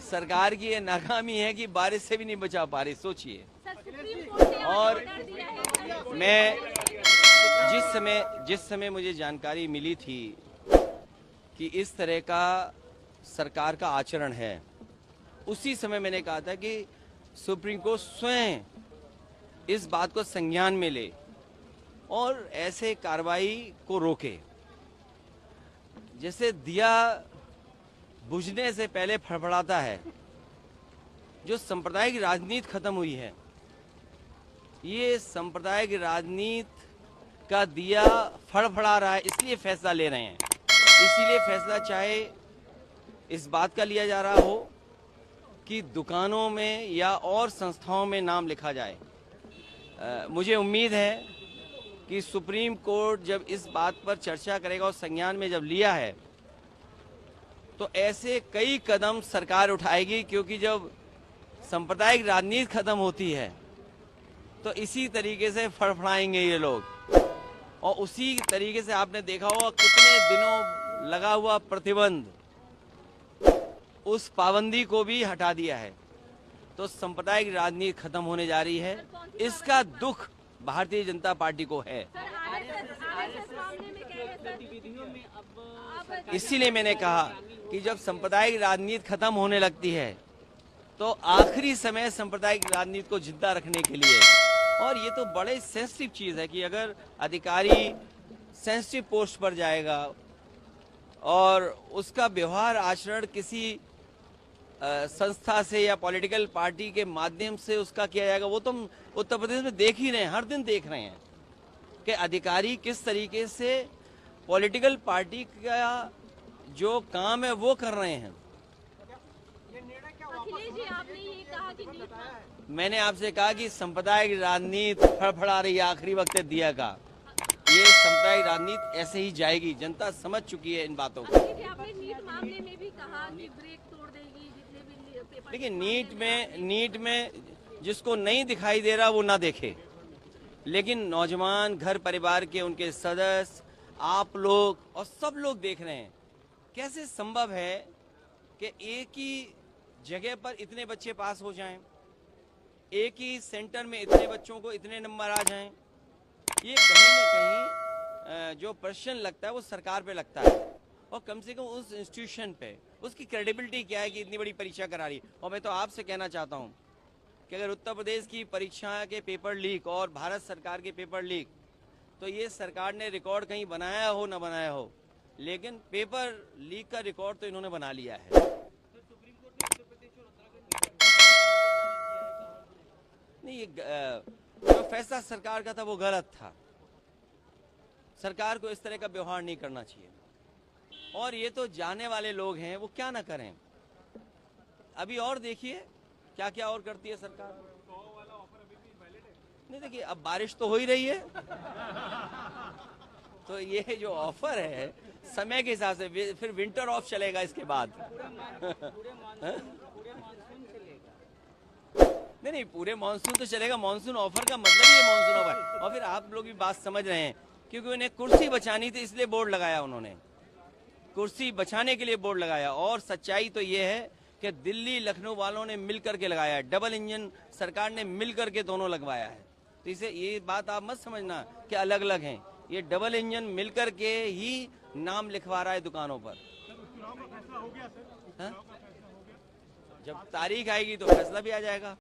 सरकार की ये नाकामी है कि बारिश से भी नहीं बचा पा रही, सोचिए। और मैं जिस समय मुझे जानकारी मिली थी कि इस तरह का सरकार का आचरण है, उसी समय मैंने कहा था कि सुप्रीम कोर्ट स्वयं इस बात को संज्ञान में ले और ऐसे कार्रवाई को रोके। जैसे दिया बुझने से पहले फड़फड़ाता है, जो सांप्रदायिक राजनीति खत्म हुई है, ये सांप्रदायिक राजनीति का दिया फड़फड़ा रहा है, इसलिए फैसला ले रहे हैं। इसीलिए फैसला चाहे इस बात का लिया जा रहा हो कि दुकानों में या और संस्थाओं में नाम लिखा जाए। मुझे उम्मीद है कि सुप्रीम कोर्ट जब इस बात पर चर्चा करेगा और संज्ञान में जब लिया है तो ऐसे कई कदम सरकार उठाएगी, क्योंकि जब सांप्रदायिक राजनीति खत्म होती है तो इसी तरीके से फड़फड़ाएंगे ये लोग। और उसी तरीके से आपने देखा होगा कितने दिनों लगा हुआ प्रतिबंध, उस पाबंदी को भी हटा दिया है। तो सांप्रदायिक राजनीति खत्म होने जा रही है, इसका दुख भारतीय जनता पार्टी को है। इसीलिए मैंने कहा कि जब सांप्रदायिक राजनीति खत्म होने लगती है तो आखिरी समय सांप्रदायिक राजनीति को जिंदा रखने के लिए, और ये तो बड़े सेंसिटिव चीज है कि अगर अधिकारी सेंसिटिव पोस्ट पर जाएगा और उसका व्यवहार आचरण किसी संस्था से या पॉलिटिकल पार्टी के माध्यम से उसका किया जाएगा, वो तो हम उत्तर प्रदेश में देख ही रहे हैं, हर दिन देख रहे हैं कि अधिकारी किस तरीके से पॉलिटिकल पार्टी का जो काम है वो कर रहे हैं। अखिलेश जी, आपने ये कहा कि मैंने आपसे कहा कि सांप्रदायिक राजनीति फड़फड़ा रही है, आखिरी वक्त दिया का, ये सांप्रदायिक राजनीति ऐसे ही जाएगी, जनता समझ चुकी है इन बातों को। आपने नीट मामले में भी कहा कि ब्रेक तोड़ देगी जितने भी पेपर। देखिए, नीट में जिसको नहीं दिखाई दे रहा वो ना देखे, लेकिन नौजवान, घर परिवार के उनके सदस्य, आप लोग और सब लोग देख रहे हैं। कैसे संभव है कि एक ही जगह पर इतने बच्चे पास हो जाएं, एक ही सेंटर में इतने बच्चों को इतने नंबर आ जाएं? ये कहीं ना कहीं जो प्रश्न लगता है वो सरकार पे लगता है, और कम से कम उस इंस्टीट्यूशन पे उसकी क्रेडिबिलिटी क्या है कि इतनी बड़ी परीक्षा करा रही। और मैं तो आपसे कहना चाहता हूँ कि अगर उत्तर प्रदेश की परीक्षा के पेपर लीक और भारत सरकार के पेपर लीक, तो ये सरकार ने रिकॉर्ड कहीं बनाया हो ना बनाया हो, लेकिन पेपर लीक का रिकॉर्ड तो इन्होंने बना लिया है। नहीं, ये जो फैसला सरकार का था वो गलत था। सरकार को इस तरह का व्यवहार नहीं करना चाहिए। और ये तो जाने वाले लोग हैं, वो क्या ना करें। अभी और देखिए क्या क्या और करती है सरकार। नहीं, देखिए, अब बारिश तो हो ही रही है तो ये जो ऑफर है समय के हिसाब से फिर विंटर ऑफ चलेगा इसके बाद। नहीं, पूरे मानसून तो चलेगा। मानसून ऑफर का मतलब ही मानसून ऑफर। और फिर आप लोग भी बात समझ रहे हैं, क्योंकि उन्हें कुर्सी बचानी थी इसलिए बोर्ड लगाया, उन्होंने कुर्सी बचाने के लिए बोर्ड लगाया। और सच्चाई तो ये है कि दिल्ली लखनऊ वालों ने मिलकर के लगाया है, डबल इंजन सरकार ने मिलकर के दोनों लगवाया है। तो इसे ये बात आप मत समझना कि अलग अलग हैं, ये डबल इंजन मिलकर के ही नाम लिखवा रहा है दुकानों पर। जब तारीख आएगी तो फैसला भी आ जाएगा।